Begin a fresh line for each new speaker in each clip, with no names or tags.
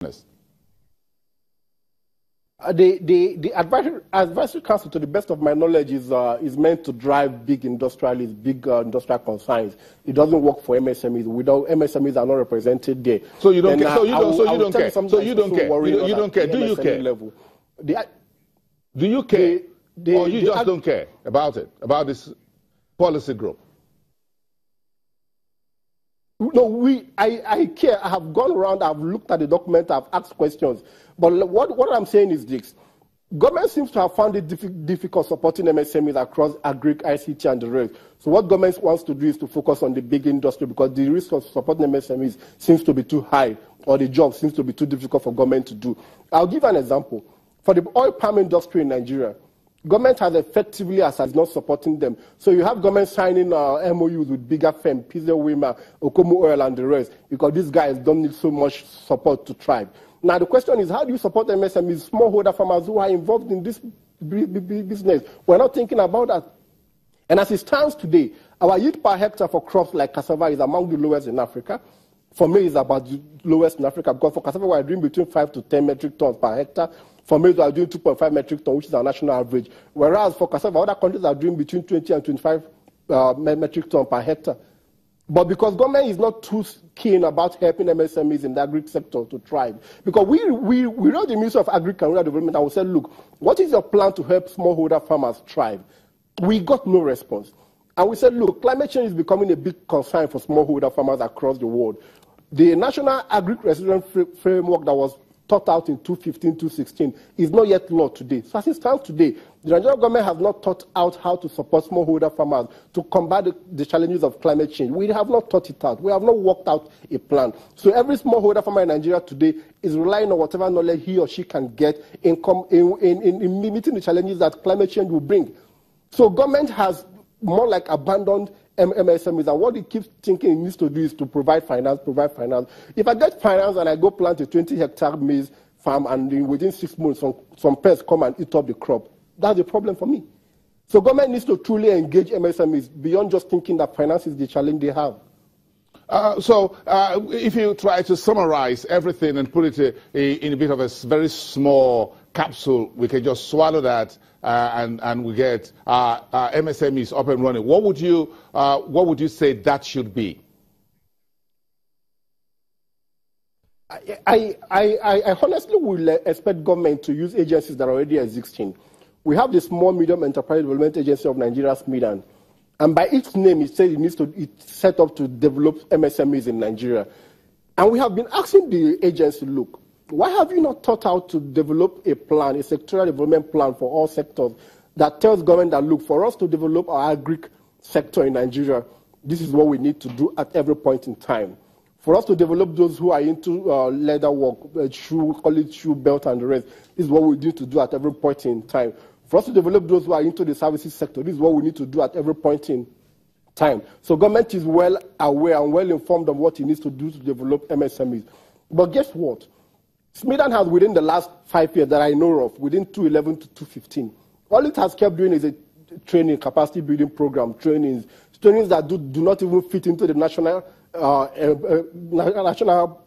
The advisory council, to the best of my knowledge, is meant to drive big industrialists, big industrial concerns. It doesn't work for MSMEs. Without MSMEs are not represented there.
So you don't care. So you don't care. So you don't care. You don't care. Do you care?
Level.
Do you care? Or you just don't care about it, about this policy group?
No, I care. I have gone around, I've looked at the document, I've asked questions. But what I'm saying is this. Government seems to have found it difficult supporting MSMEs across agri, ICT, and the rest. So what government wants to do is to focus on the big industry because the risk of supporting MSMEs seems to be too high, or the job seems to be too difficult for government to do. I'll give an example. For the oil palm industry in Nigeria, government has effectively as not supporting them. So you have government signing MOUs with bigger firms, Pizza Wima, Okomo Oil, and the rest, because these guys don't need so much support to thrive. Now the question is, how do you support MSMEs, smallholder farmers who are involved in this business? We're not thinking about that. And as it stands today, our yield per hectare for crops like cassava is among the lowest in Africa. For maize, it's about the lowest in Africa, because for cassava, we're doing between 5 to 10 metric tons per hectare. For maize, we are doing 2.5 metric tons, which is our national average. Whereas for cassava, other countries are doing between 20 and 25 metric tons per hectare. But because government is not too keen about helping MSMEs in the agri sector to thrive, because we wrote the Ministry of Agriculture and Rural Development and we said, look, what is your plan to help smallholder farmers thrive? We got no response. And we said, look, climate change is becoming a big concern for smallholder farmers across the world. The National Agri-Resilience Framework that was thought out in 2015, 2016 is not yet law today. So as it stands today, the Nigerian government has not thought out how to support smallholder farmers to combat the challenges of climate change. We have not thought it out. We have not worked out a plan. So every smallholder farmer in Nigeria today is relying on whatever knowledge he or she can get in meeting the challenges that climate change will bring. So government has more like abandoned MSMEs, and what it keeps thinking it needs to do is to provide finance. If I get finance and I go plant a 20-hectare maize farm and within 6 months some pests come and eat up the crop, that's a problem for me. So government needs to truly engage MSMEs beyond just thinking that finance is the challenge they have.
If you try to summarize everything and put it in a bit of a very small capsule, we can just swallow that and we get MSMEs up and running. What would you say that should be?
I honestly will expect government to use agencies that are already existing. We have the Small Medium Enterprise Development Agency of Nigeria, SMEDAN. And by its name, it says it's set up to develop MSMEs in Nigeria. And we have been asking the agency, look, why have you not thought out to develop a plan, a sectoral development plan for all sectors that tells government that, look, for us to develop our agri sector in Nigeria, this is what we need to do at every point in time. For us to develop those who are into leather work, call it shoe belt and the rest, this is what we need to do at every point in time. For us to develop those who are into the services sector, this is what we need to do at every point in time. So government is well aware and well informed of what it needs to do to develop MSMEs. But guess what? SMEDAN has, within the last 5 years that I know of, within 2011 to 2015, all it has kept doing is a training, capacity building program, trainings that do not even fit into the national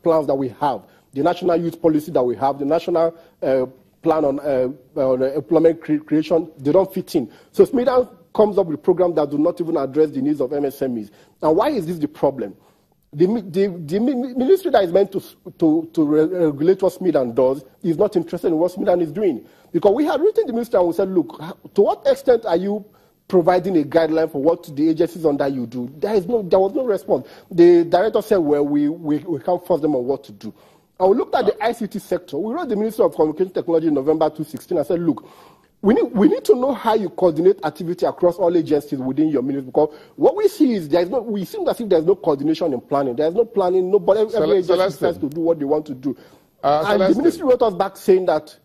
plans that we have, the national youth policy that we have, the national plan on employment creation. They don't fit in. So SMEDAN comes up with programs that do not even address the needs of MSMEs. Now, why is this the problem? The ministry that is meant to regulate what SMEDAN does is not interested in what SMEDAN is doing. Because we had written the ministry and we said, look, to what extent are you providing a guideline for what the agencies under you do? There was no response. The director said, well, we can't force them on what to do. And we looked at the ICT sector. We wrote the Ministry of Communication Technology in November 2016 and said, look, we need to know how you coordinate activity across all agencies within your ministry, because what we see is we seem as if there's no coordination in planning. There's no planning. Every agency has to do what they want to do. And the ministry wrote us back saying that.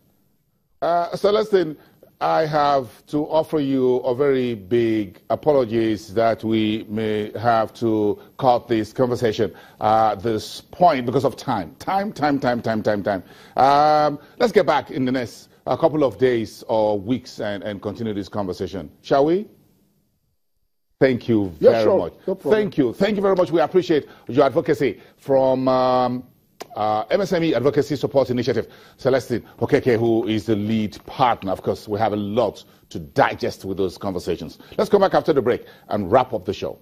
Celestine, I have to offer you a very big apologies that we may have to cut this conversation at this point because of time. Time. Let's get back in the next a couple of days or weeks and continue this conversation. Shall we? Thank you very much. No problem. Thank you very much. We appreciate your advocacy from MSME Advocacy Support Initiative. Celestine Okeke, who is the lead partner. Of course, we have a lot to digest with those conversations. Let's come back after the break and wrap up the show.